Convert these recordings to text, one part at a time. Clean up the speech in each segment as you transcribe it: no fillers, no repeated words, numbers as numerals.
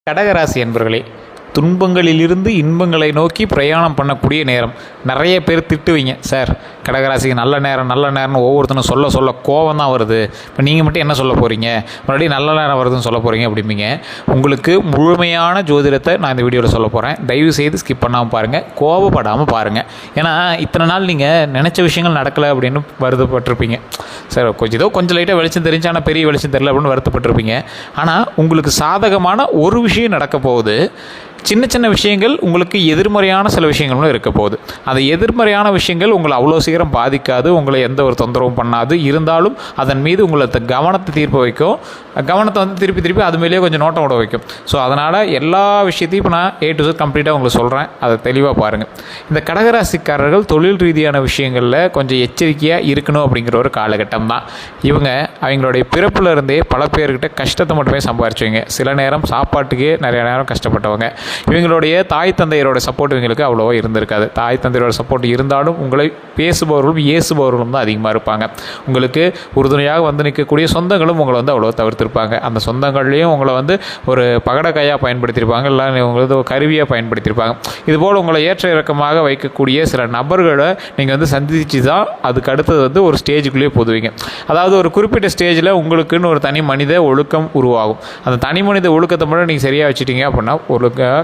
கடகராசி என்பர்களே, துன்பங்களிலிருந்து இன்பங்களை நோக்கி பிரயாணம் பண்ணக்கூடிய நேரம். நிறைய பேர் திட்டுவீங்க, சார் கடகராசிக்கு நல்ல நேரம்னு ஒவ்வொருத்தனும் சொல்ல கோவம் தான் வருது, இப்போ நீங்கள் மட்டும் என்ன சொல்ல போகிறீங்க, மறுபடியும் நல்ல நேரம் வருதுன்னு சொல்ல போகிறீங்க அப்படிம்பீங்க. உங்களுக்கு முழுமையான ஜோதிடத்தை நான் இந்த வீடியோவில் சொல்ல போகிறேன். தயவு செய்து ஸ்கிப் பண்ணாமல் பாருங்கள், கோவப்படாமல் பாருங்கள். ஏன்னா இத்தனை நாள் நீங்கள் நினச்ச விஷயங்கள் நடக்கலை அப்படின்னு வருத்தப்பட்டிருப்பீங்க. சார் கொஞ்சம் லைட்டாக வெளிச்சம் தெரிஞ்சு ஆனால் பெரிய வெளிச்சம் தெரியல அப்படின்னு வருத்தப்பட்டிருப்பீங்க. ஆனால் உங்களுக்கு சாதகமான ஒரு விஷயம் நடக்க போகுது. சின்ன சின்ன விஷயங்கள் உங்களுக்கு எதிர்மறையான சில விஷயங்களும் இருக்க போகுது. அந்த எதிர்மறையான விஷயங்கள் உங்களை அவ்வளோ சீக்கிரம் பாதிக்காது, உங்களை எந்த ஒரு தொந்தரவும் பண்ணாது. இருந்தாலும் அதன் மீது உங்களை கவனத்தை தீர்ப்ப வைக்கும், கவனத்தை வந்து திருப்பி அது மேலேயே கொஞ்சம் நோட்டம் விட வைக்கும். ஸோ அதனால் எல்லா விஷயத்தையும் இப்போ நான் A to Z கம்ப்ளீட்டாக உங்களுக்கு சொல்கிறேன், அதை தெளிவாக பாருங்கள். இந்த கடகராசிக்காரர்கள் தொழில் ரீதியான விஷயங்களில் கொஞ்சம் எச்சரிக்கையாக இருக்கணும் அப்படிங்கிற ஒரு காலகட்டம் தான். இவங்க அவங்களுடைய பிறப்புல இருந்தே பல பேர்கிட்ட கஷ்டத்தை மட்டுமே சம்பாரிச்சுவங்க. சில நேரம் சாப்பாட்டுக்கே நிறைய நேரம் கஷ்டப்பட்டவங்க. இவங்களுடைய தாய் தந்தையரோட சப்போர்ட் இவங்களுக்கு அவ்வளோவா இருந்திருக்காது. தாய் தந்தையரோட சப்போர்ட் இருந்தாலும் உங்களை பேசுபவர்களும் ஏசுபவர்களும் தான் அதிகமாக இருப்பாங்க. உங்களுக்கு உறுதுணையாக வந்து நிற்கக்கூடிய சொந்தங்களும் உங்களை வந்து அவ்வளோ தவிர்த்திருப்பாங்க. அந்த சொந்தங்கள்லேயும் உங்களை வந்து ஒரு பகடக்கையாக பயன்படுத்தியிருப்பாங்க, இல்லை உங்களது ஒரு கருவியாக பயன்படுத்தியிருப்பாங்க. இதுபோல் உங்களை ஏற்ற இறக்கமாக வைக்கக்கூடிய சில நபர்களை நீங்கள் வந்து சந்தித்து தான் அதுக்கு அடுத்தது வந்து ஒரு ஸ்டேஜுக்குள்ளேயே போதுவீங்க. அதாவது ஒரு குறிப்பிட்ட ஸ்டேஜில் உங்களுக்குன்னு ஒரு தனி மனித ஒழுக்கம் உருவாகும். அந்த தனி மனித ஒழுக்கத்தை மட்டும் நீங்கள் சரியாக வச்சுட்டீங்க அப்படின்னா,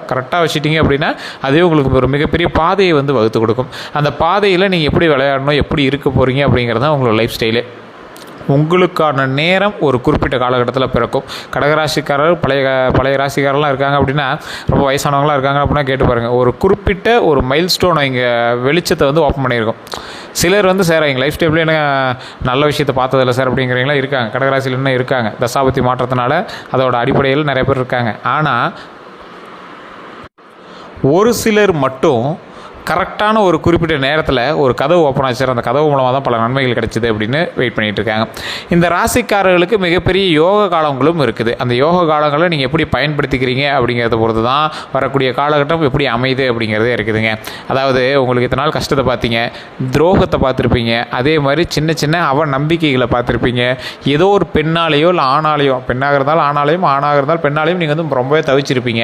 கரெக்டாக வச்சுட்டீங்க அப்படின்னா அதுவே உங்களுக்கு ஒரு மிகப்பெரிய பாதையை வந்து வகுத்து கொடுக்கும். அந்த பாதையில் நீங்கள் எப்படி விளையாடணும், எப்படி இருக்க போகிறீங்க அப்படிங்கிறது தான் உங்களோட லைஃப் ஸ்டைலே. உங்களுக்கான நேரம் ஒரு குறிப்பிட்ட காலகட்டத்தில் பிறக்கும். கடகராசிக்காரர் பழைய ராசிக்காரெலாம் இருக்காங்க அப்படின்னா, ரொம்ப வயசானவங்களாம் இருக்காங்க அப்படின்னா கேட்டு பாருங்கள். ஒரு குறிப்பிட்ட ஒரு மைல் ஸ்டோன் இங்கே வெளிச்சத்தை வந்து ஓப்பன் பண்ணியிருக்கோம். சிலர் வந்து சார் எங்கள் லைஃப் ஸ்டைலில் என்ன நல்ல விஷயத்தை பார்த்ததில்ல சார் அப்படிங்கிறவங்களாம் இருக்காங்க. கடகராசியில் இன்னும் இருக்காங்க. தசாபத்தி மாற்றத்தினால அதோட அடிப்படையில் நிறைய பேர் இருக்காங்க. ஆனால் ஒரு சிலர் மட்டும் கரெக்டான ஒரு குறிப்பிட்ட நேரத்தில் ஒரு கதவு ஓப்பன் ஆச்சு, அந்த கதவு மூலமாக தான் பல நன்மைகள் கிடைச்சிது அப்படின்னு வெயிட் பண்ணிகிட்டு இருக்காங்க. இந்த ராசிக்காரர்களுக்கு மிகப்பெரிய யோக காலங்களும் இருக்குது. அந்த யோக காலங்களை நீங்கள் எப்படி பயன்படுத்திக்கிறீங்க அப்படிங்கிறத பொறுத்து தான் வரக்கூடிய காலகட்டம் எப்படி அமையுது அப்படிங்கிறதே இருக்குதுங்க. அதாவது உங்களுக்கு இத்தனை நாள் கஷ்டத்தை பார்த்தீங்க, துரோகத்தை பார்த்துருப்பீங்க, அதே மாதிரி சின்ன சின்ன நம்பிக்கைகளை பார்த்துருப்பீங்க. ஏதோ ஒரு பெண்ணாலேயோ இல்லை ஆணாலேயோ, பெண்ணாக இருந்தாலும் ஆணாலையும், ஆணாக இருந்தாலும் பெண்ணாலையும் நீங்கள் வந்து ரொம்பவே தவிச்சிருப்பீங்க.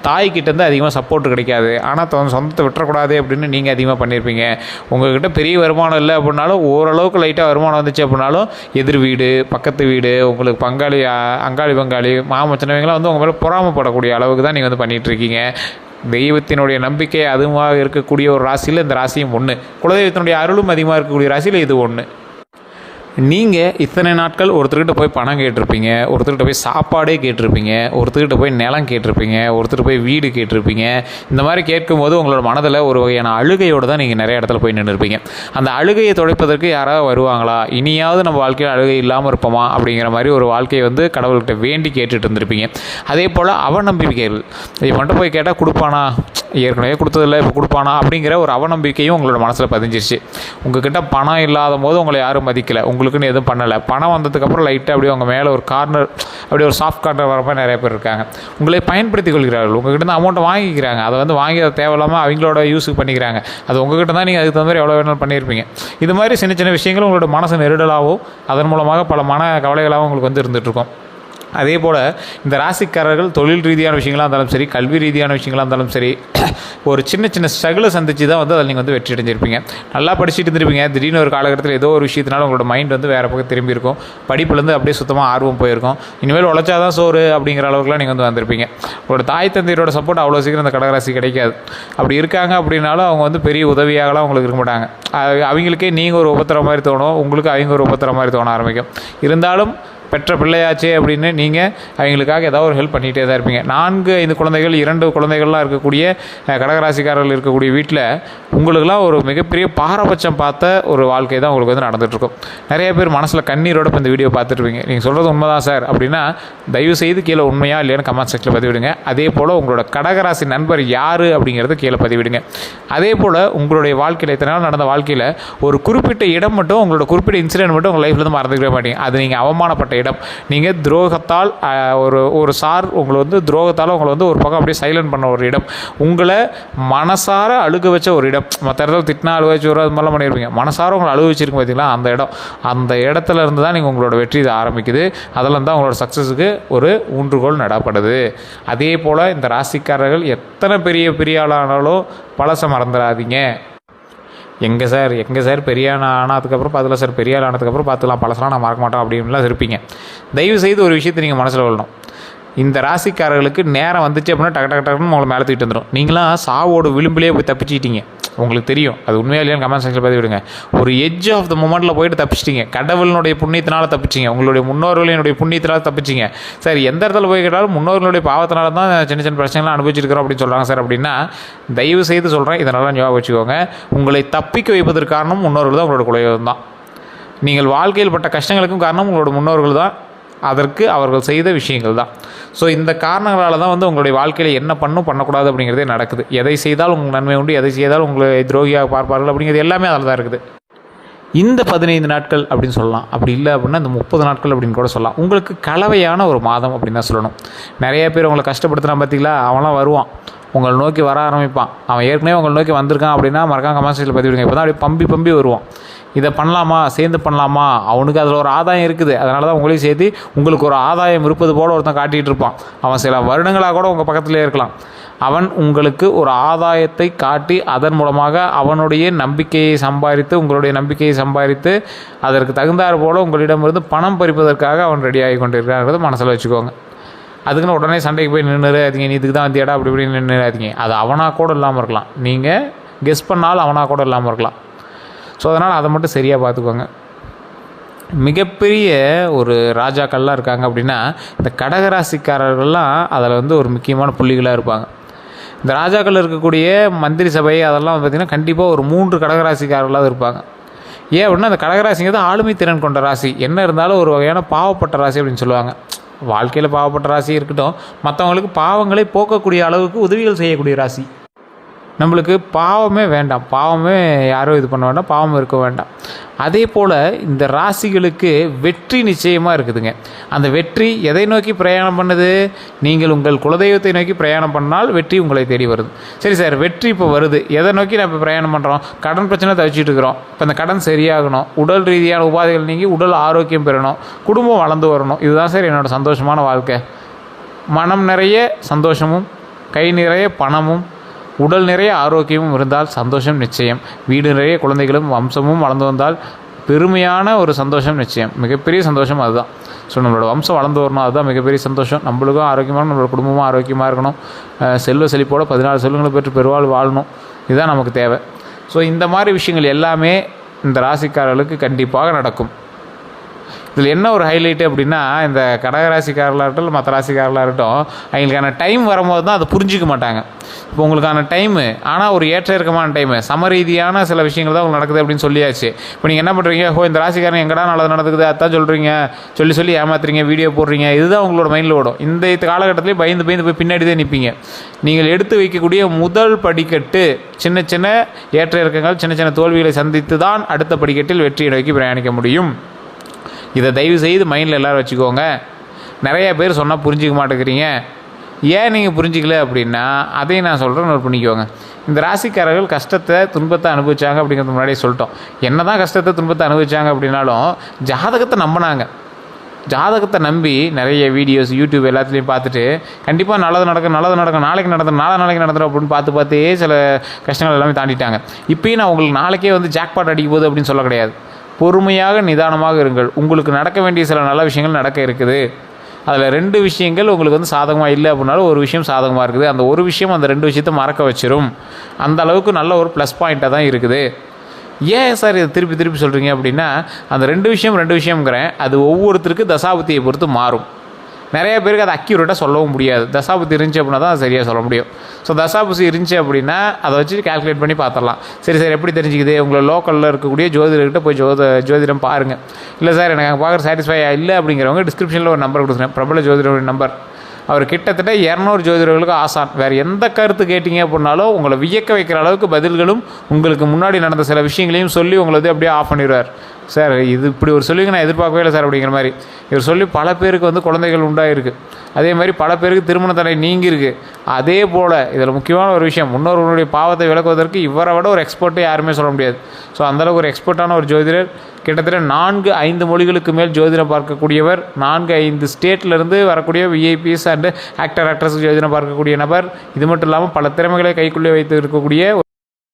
தாய்கிட்டேருந்து அதிகமாக சப்போர்ட் கிடைக்காது, ஆனால் சொந்தத்தை விட்டுறக்கூடாது அப்படின்னு நீங்கள் அதிகமாக பண்ணியிருப்பீங்க. உங்கள்கிட்ட பெரிய வருமானம் இல்லை அப்படின்னாலும், ஓரளவுக்கு லைட்டாக வருமானம் வந்துச்சு அப்படின்னாலும், எதிர் வீடு, பக்கத்து வீடு, உங்களுக்கு அங்காளி பங்காளி, மாமச்சனவங்களாம் வந்து உங்கள் மேலே பொறாமப்படக்கூடிய அளவுக்கு தான் நீங்கள் வந்து பண்ணிகிட்ருக்கீங்க. தெய்வத்தினுடைய நம்பிக்கை அதிகமாக இருக்கக்கூடிய ஒரு ராசியில் இந்த ராசியும் ஒன்று. குலதெய்வத்தினுடைய அருளும் அதிகமாக இருக்கக்கூடிய ராசியில் இது ஒன்று. நீங்கள் இத்தனை நாட்கள் ஒருத்தர்கிட்ட போய் பணம் கேட்டிருப்பீங்க, ஒருத்தர்கிட்ட போய் சாப்பாடே கேட்டிருப்பீங்க, ஒருத்தர்கிட்ட போய் நிலம் கேட்டிருப்பீங்க, ஒருத்தர் போய் வீடு கேட்டிருப்பீங்க. இந்த மாதிரி கேட்கும்போது உங்களோட மனதில் ஒரு வகையான அழுகையோடு தான் நீங்கள் நிறைய இடத்துல போய் நின்றுருப்பீங்க. அந்த அழுகையை துடைப்பதற்கு யாராவது வருவாங்களா, இனியாவது நம்ம வாழ்க்கையில் அழுகை இல்லாமல் இருப்போமா அப்படிங்கிற மாதிரி ஒரு வாழ்க்கையை வந்து கடவுள்கிட்ட வேண்டி கேட்டுட்டு இருந்திருப்பீங்க. அதே போல் அவநம்பிக்கைகள், இவன்கிட்ட போய் கேட்டால் கொடுப்பானா, ஏற்கனவே கொடுத்ததில்ல இப்போ கொடுப்பானா அப்படிங்கிற ஒரு அவநம்பிக்கையும் உங்களோட மனசில் பதிஞ்சிருச்சு. உங்கள்கிட்ட பணம் இல்லாத போது உங்களை யாரும் மதிக்கலை, உங்களுக்குன்னு எதுவும் பண்ணலை. பணம் வந்ததுக்கப்புறம் லைட்டாக அப்படியே உங்கள் மேலே ஒரு கார்னர், அப்படியே ஒரு சாஃப்ட் கார்னர் வரப்போ நிறைய பேர் இருக்காங்க. உங்களை பயன்படுத்தி கொள்கிறார்கள். உங்கள்கிட்ட தான் அமௌண்ட்டை வாங்கிக்கிறாங்க, அதை வந்து வாங்கி அதை தேவையில்லாமல் அவங்களோட யூஸுக்கு பண்ணிக்கிறாங்க. அது உங்கள்கிட்ட தான் நீங்கள் அதுக்கு தகுந்த மாதிரி எவ்வளோ வேணாலும் பண்ணியிருப்பீங்க. இது மாதிரி சின்ன சின்ன விஷயங்கள் உங்களோட மனசு நெருடலாகவும் அதன் மூலமாக பல மன கவலைகளாகவும் உங்களுக்கு வந்து இருந்துகிட்ருக்கும். அதே போல் இந்த ராசிக்காரர்கள் தொழில் ரீதியான விஷயங்களாக இருந்தாலும் சரி, கல்வி ரீதியான விஷயங்களாக இருந்தாலும் சரி, ஒரு சின்ன சின்ன ஸ்ட்ரகிளை சந்திச்சு தான் வந்து அதில் நீங்கள் வந்து வெற்றி அடைஞ்சிருப்பீங்க. நல்லா படிச்சுட்டு இருந்திருப்பீங்க. திடீர்னு ஒரு காலகட்டத்தில் ஏதோ ஒரு விஷயத்தினால உங்களோட மைண்ட் வந்து வேறு பக்கம் திரும்பி இருக்கும். படிப்புலேருந்து அப்படியே சுத்தமாக ஆர்வம் போயிருக்கும். இனிமேல் உழைச்சாதான் சோறு அப்படிங்கிற அளவுக்குலாம் நீங்கள் வந்து வந்திருப்பீங்க. உங்களோட தாய் தந்தையரோட சப்போர்ட் அவ்வளோ சீக்கிரம் அந்த கடகராசி கிடைக்காது. அப்படி இருக்காங்க அப்படின்னாலும் அவங்க வந்து பெரிய உதவியாகலாம் உங்களுக்கு இருக்க மாட்டாங்க. அவங்களுக்கே நீங்கள் ஒரு உபத்திர மாதிரி தோணும், உங்களுக்கு அவங்க ஒரு உபத்திர மாதிரி தோண ஆரம்பிக்கும். இருந்தாலும் பெற்ற பிள்ளையாச்சே அப்படின்னு நீங்கள் அவங்களுக்காக ஏதாவது ஒரு ஹெல்ப் பண்ணிகிட்டே தான் இருப்பீங்க. 4-5 குழந்தைகள், 2 குழந்தைகள்லாம் இருக்கக்கூடிய கடகராசிக்காரர்கள் இருக்கக்கூடிய வீட்டில் உங்களுக்கெல்லாம் ஒரு மிகப்பெரிய பாரபட்சம் பார்த்த ஒரு வாழ்க்கை தான் உங்களுக்கு வந்து நடந்துகிட்ருக்கும். நிறைய பேர் மனசில் கண்ணீரோடு இப்போ இந்த வீடியோ பார்த்துட்ருப்பீங்க. நீங்கள் சொல்கிறது உண்மைதான் சார் அப்படின்னா தயவுசெய்து கீழே உண்மையாக இல்லையான்னு கமெண்ட் செக்ஷனில் பதிவிடுங்க. அதே போல் உங்களோட கடகராசி நண்பர் யார் அப்படிங்கிறது கீழே பதிவிடுங்க. அதே போல் உங்களுடைய வாழ்க்கையில் இத்தனை நாள் நடந்த வாழ்க்கையில் ஒரு குறிப்பிட்ட இடம் மட்டும், உங்களோட குறிப்பிட்ட இன்சிடென்ட் மட்டும் உங்கள் லைஃப்லேருந்து மறந்துக்கவே மாட்டீங்க. அது நீங்கள் அவமானப்பட்ட இடம். நீங்கள் துரோகத்தால் ஒரு சார் உங்களை வந்து துரோகத்தால் உங்களை வந்து ஒரு பக்கம் அப்படியே சைலண்ட் பண்ண ஒரு இடம், உங்களை மனசார அழுக வச்ச ஒரு இடம். மற்ற இடத்துல திட்டினா அழுக வச்சு அது மாதிரிலாம் பண்ணியிருப்பீங்க, மனசார உங்களை அழுக வச்சிருக்கும் பார்த்தீங்களா அந்த இடம். அந்த இடத்துல இருந்து தான் நீங்கள் உங்களோட வெற்றி இது ஆரம்பிக்குது. அதெல்லாம் தான் உங்களோட சக்ஸஸுக்கு ஒரு ஊன்றுகோல் நடப்படுது. அதே போல் இந்த ராசிக்காரர்கள் எத்தனை பெரிய ஆளானாலும் பழசை மறந்துடாதீங்க. எங்கே சார் பெரிய ஆனதுக்கப்புறம் பார்த்துக்கலாம் சார், பெரிய ஆள் ஆனதுக்கப்புறம் பார்த்துக்கலாம், பழசெல்லாம் நான் மறக்க மாட்டோம் அப்படின்லாம் இருப்பீங்க. தயவு செய்து ஒரு விஷயத்தை நீங்கள் மனசில் கொள்ளணும். இந்த ராசிக்காரர்களுக்கு நேரம் வந்துச்சு அப்படின்னா டக்கு டக்குன்னு உங்களை மேலே தூக்கிட்டு வந்துடும். நீங்களாம் சாவோட விளிம்பிலே போய் தப்பிச்சிட்டீங்க, உங்களுக்கு தெரியும் அது உண்மையாக இல்லையான்னு கமெண்ட் செக்ஷனில் பார்த்து விடுங்க. ஒரு எட்ஜ் ஆஃப் த மொமெண்ட்டில் போயிட்டு தப்பிச்சிட்டிங்க, கடவுளினுடைய புண்ணியத்தினால தப்பிச்சிங்க, உங்களுடைய முன்னோர்களினுடைய புண்ணியத்தினால தப்பிச்சிங்க. சார் எந்த இடத்துல போய் கேட்டாலும் முன்னோர்களுடைய பாவத்தினால தான் சின்ன பிரச்சனைலாம் அனுபவிச்சிருக்கிறோம் அப்படின்னு சொல்கிறாங்க சார் அப்படின்னா, தயவு செய்து சொல்கிறேன், இதனால ஞாபகம் வச்சுக்கோங்க. உங்களை தப்பிக்க வைப்பதற்கு காரணம் முன்னோர்கள் தான், உங்களோட குலதெய்வம் தான். நீங்கள் வாழ்க்கையில் பட்ட கஷ்டங்களுக்கும் காரணம் உங்களோட முன்னோர்கள் தான், அதற்கு அவர்கள் செய்த விஷயங்கள் தான். ஸோ இந்த காரணங்களால் தான் வந்து உங்களுடைய வாழ்க்கையில் என்ன பண்ணக்கூடாது அப்படிங்கிறதே நடக்குது. எதை செய்தால் உங்களுக்கு நன்மை உண்டு, எதை செய்தால் உங்களை துரோகியாக பார்ப்பார்கள் அப்படிங்கிறது எல்லாமே அதில் தான் இருக்குது. இந்த 15 நாட்கள் அப்படின்னு சொல்லலாம், அப்படி இல்லை அப்படின்னா இந்த 30 நாட்கள் அப்படின்னு கூட சொல்லலாம். உங்களுக்கு கலவையான ஒரு மாதம் அப்படின்னு தான் சொல்லணும். நிறைய பேர் உங்களை கஷ்டப்படுத்துனா பார்த்தீங்களா, அவன்லாம் வருவான், உங்களை நோக்கி வர ஆரம்பிப்பான். அவன் ஏற்கனவே உங்களை நோக்கி வந்திருக்கான் அப்படின்னா மறக்காம கமெண்ட் செக்ஷனில் பதிவிடுங்க. இப்போ தான் அப்படியே பம்பி வருவான், இதை பண்ணலாமா, சேர்ந்து பண்ணலாமா, அவனுக்கு அதில் ஒரு ஆதாயம் இருக்குது, அதனால தான் உங்களையும் சேர்த்து உங்களுக்கு ஒரு ஆதாயம் இருப்பது போல் ஒருத்தன் காட்டிகிட்டு இருப்பான். அவன் சில வருடங்களாக கூட உங்கள் பக்கத்திலே இருக்கலாம். அவன் உங்களுக்கு ஒரு ஆதாயத்தை காட்டி அதன் மூலமாக அவனுடைய நம்பிக்கையை சம்பாதித்து, உங்களுடைய நம்பிக்கையை சம்பாதித்து, அதற்கு தகுந்தாறு போல் உங்களிடமிருந்து பணம் பறிப்பதற்காக அவன் ரெடியாகி கொண்டிருக்கிறாங்கிறத மனசில் வச்சுக்கோங்க. அதுக்குன்னு உடனே சண்டைக்கு போய் நின்றுறாதீங்க, நீ இதுக்கு தான் வந்தியாடா அப்படி இப்படி நின்றுறாதீங்க. அது அவனாக கூட இல்லாமல் இருக்கலாம், நீங்கள் கெஸ் பண்ணாலும் அவனாக கூட இல்லாமல் இருக்கலாம். ஸோ அதனால் அதை மட்டும் சரியாக பார்த்துக்கோங்க. மிகப்பெரிய ஒரு ராஜாக்கள்லாம் இருக்காங்க அப்படின்னா இந்த கடகராசிக்காரர்கள்லாம் அதில் வந்து ஒரு முக்கியமான புள்ளிகளாக இருப்பாங்க. இந்த ராஜாக்கள் இருக்கக்கூடிய மந்திரி சபை அதெல்லாம் பார்த்திங்கன்னா கண்டிப்பாக ஒரு 3 கடகராசிக்காரர்களாக இருப்பாங்க. ஏன் அப்படின்னா அந்த கடகராசிங்கிறது ஆளுமை திறன் கொண்ட ராசி. என்ன இருந்தாலும் ஒரு வகையான பாவப்பட்ட ராசி அப்படின்னு சொல்லுவாங்க. வாழ்க்கையில் பாவப்பட்ட ராசி இருக்கட்டும், மற்றவங்களுக்கு பாவங்களை போக்கக்கூடிய அளவுக்கு உதவிகள் செய்யக்கூடிய ராசி. நம்மளுக்கு பாவமே வேண்டாம், பாவமே யாரும் இது பண்ண வேண்டாம், பாவம் இருக்க வேண்டாம். அதே போல் இந்த ராசிகளுக்கு வெற்றி நிச்சயமாக இருக்குதுங்க. அந்த வெற்றி எதை நோக்கி பிரயாணம் பண்ணுது? நீங்கள் உங்கள் குலதெய்வத்தை நோக்கி பிரயாணம் பண்ணால் வெற்றி உங்களை தேடி வருது. சரி சார், வெற்றி இப்போ வருது, எதை நோக்கி நான் இப்போ பிரயாணம் பண்ணுறோம்? கடன் பிரச்சனை தவிச்சிட்டு இருக்கிறோம், இப்போ இந்த கடன் சரியாகணும், உடல் ரீதியான உபாதைகள் நீங்கி உடல் ஆரோக்கியம் பெறணும், குடும்பம் வளர்ந்து வரணும். இதுதான் சார் என்னோடய சந்தோஷமான வாழ்க்கை. மனம் நிறைய சந்தோஷமும், கை நிறைய பணமும், உடல் நிறைய ஆரோக்கியமும் இருந்தால் சந்தோஷம் நிச்சயம். வீடு நிறைய குழந்தைகளும் வம்சமும் வளர்ந்து வந்தால் பெருமையான ஒரு சந்தோஷம் நிச்சயம். மிகப்பெரிய சந்தோஷம் அதுதான். ஸோ நம்மளோட வம்சம் வளர்ந்து வரணும், அதுதான் மிகப்பெரிய சந்தோஷம். நம்மளுக்கும் ஆரோக்கியமான, நம்மளோட குடும்பமும் ஆரோக்கியமாக இருக்கணும், செல்வ செழிப்போடு 14 செல்வங்களை பெற்று பெருவாள் வாழணும், இதுதான் நமக்கு தேவை. ஸோ இந்த மாதிரி விஷயங்கள் எல்லாமே இந்த ராசிக்காரர்களுக்கு கண்டிப்பாக நடக்கும். இதில் என்ன ஒரு ஹைலைட்டு அப்படின்னா, இந்த கடகராசிக்காரர்களாக இருக்கட்டும், மற்ற ராசிக்காரர்களாக இருக்கட்டும், அவங்களுக்கான டைம் வரும்போது தான் அதை புரிஞ்சிக்க மாட்டாங்க. இப்போ உங்களுக்கான டைமு, ஆனால் ஒரு ஏற்ற இறக்கமான டைமு, சமரீதியான சில விஷயங்கள் தான் உங்களுக்கு நடக்குது அப்படின்னு சொல்லியாச்சு. இப்போ நீங்கள் என்ன பண்ணுறீங்க? இந்த ராசிக்காரன் எங்கடா நல்லது நடக்குது அதான் சொல்கிறீங்க, சொல்லி ஏமாத்துறீங்க, வீடியோ போடுறீங்க, இதுதான் உங்களோட மைண்டில் ஓடும். இந்த காலகட்டத்திலே பயந்து போய் பின்னாடி தான் நிற்பீங்க. நீங்கள் எடுத்து வைக்கக்கூடிய முதல் படிக்கட்டு சின்ன ஏற்ற இறக்கங்கள், சின்ன தோல்விகளை சந்தித்து தான் அடுத்த படிக்கட்டில் வெற்றியை நோக்கி பிரயாணிக்க முடியும். இதை தயவு செய்து மைண்டில் எல்லோரும் வச்சுக்கோங்க. நிறைய பேர் சொன்னால் புரிஞ்சிக்க மாட்டேங்கிறீங்க. ஏன் நீங்கள் புரிஞ்சிக்கல அப்படின்னா அதையும் நான் சொல்கிறேன், நோட் பண்ணிக்கோங்க. இந்த ராசிக்காரர்கள் கஷ்டத்தை துன்பத்தை அனுபவிச்சாங்க அப்படிங்கிறது முன்னாடியே சொல்லிட்டோம். என்ன தான் கஷ்டத்தை துன்பத்தை அனுபவிச்சாங்க அப்படின்னாலும் ஜாதகத்தை நம்பினாங்க. ஜாதகத்தை நம்பி நிறைய வீடியோஸ் யூடியூப் எல்லாத்துலேயும் பார்த்துட்டு கண்டிப்பாக நல்லது நடக்கும், நாளைக்கு நடந்துடும் அப்படின்னு பார்த்தே சில கஷ்டங்கள் எல்லாமே தாண்டிட்டாங்க. இப்போயும் நான் உங்களுக்கு நாளைக்கே வந்து ஜாக்பாட் அடிக்க போகுது அப்படின்னு சொல்ல கிடையாது. பொறுமையாக நிதானமாக இருங்கள். உங்களுக்கு நடக்க வேண்டிய சில நல்ல விஷயங்கள் நடக்க இருக்குது. அதில் 2 விஷயங்கள் உங்களுக்கு வந்து சாதகமாக இல்லை அப்படின்னாலும் ஒரு விஷயம் சாதகமாக இருக்குது. அந்த ஒரு விஷயம் அந்த 2 விஷயத்தை மறக்க வச்சிரும். அந்த அளவுக்கு நல்ல ஒரு ப்ளஸ் பாயிண்ட்டாக தான் இருக்குது. ஏன் சார் இதை திருப்பி சொல்கிறீங்க அப்படின்னா, அந்த 2 விஷயம்ங்கிறேன், அது ஒவ்வொருத்தருக்கு தசாபுத்தியை பொறுத்து மாறும். நிறைய பேருக்கு அதை அக்யூரேட்டாக சொல்லவும் முடியாது. தசாபுத்தி இருந்துச்சு அப்படின்னா தான் அது சரியாக சொல்ல முடியும். ஸோ தசாபுத்தி இருந்துச்சு அப்படின்னா அதை வச்சு கால்குலேட் பண்ணி பார்த்துடலாம். சரி சார், எப்படி தெரிஞ்சுக்குது? உங்களை லோக்கலில் இருக்கக்கூடிய ஜோதிடர்கிட்ட போய் ஜோதிடம் பாருங்கள். இல்லை சார், எனக்கு அங்கே பார்க்குற சாட்டிஸ்ஃபை இல்லை அப்படிங்கிறவங்க டிஸ்கிரிப்ஷனில் ஒரு நம்பர் கொடுக்குறேன், பிரபல ஜோதிடருடைய நம்பர். அவர் கிட்டத்தட்ட 200 ஜோதிடர்களுக்கு ஆசான். வேறு எந்த கருத்து கேட்டிங்க அப்படின்னாலும் உங்களை வியக்க வைக்கிற அளவுக்கு பதில்களும் உங்களுக்கு முன்னாடி நடந்த சில விஷயங்களையும் சொல்லி உங்களை வந்து அப்படியே ஆஃப் பண்ணிடுவார். சார் இது இப்படி ஒரு சொல்லுங்க நான் எதிர்பார்க்கவே இல்லை சார் அப்படிங்கிற மாதிரி இவர் சொல்லி பல பேருக்கு வந்து குழந்தைகள் உண்டாயிருக்கு. அதே மாதிரி பல பேருக்கு திருமண தடை நீங்கியிருக்கு. அதே போல் இதில் முக்கியமான ஒரு விஷயம், முன்னோர்களுடைய பாவத்தை விளக்குவதற்கு இவரை விட ஒரு எக்ஸ்பர்ட்டே யாருமே சொல்ல முடியாது. ஸோ அந்தளவுக்கு ஒரு எக்ஸ்பர்ட்டான ஒரு ஜோதிடர். கிட்டத்தட்ட 4-5 மொழிகளுக்கு மேல் ஜோதிடம் பார்க்கக்கூடியவர். 4-5 ஸ்டேட்லேருந்து வரக்கூடிய விஐபிஎஸ் அண்டு ஆக்டர் ஆக்ட்ரஸ் ஜோதிடம் பார்க்கக்கூடிய நபர். இது மட்டும் இல்லாமல் பல திறமைகளை கைக்குள்ளே வைத்து இருக்கக்கூடிய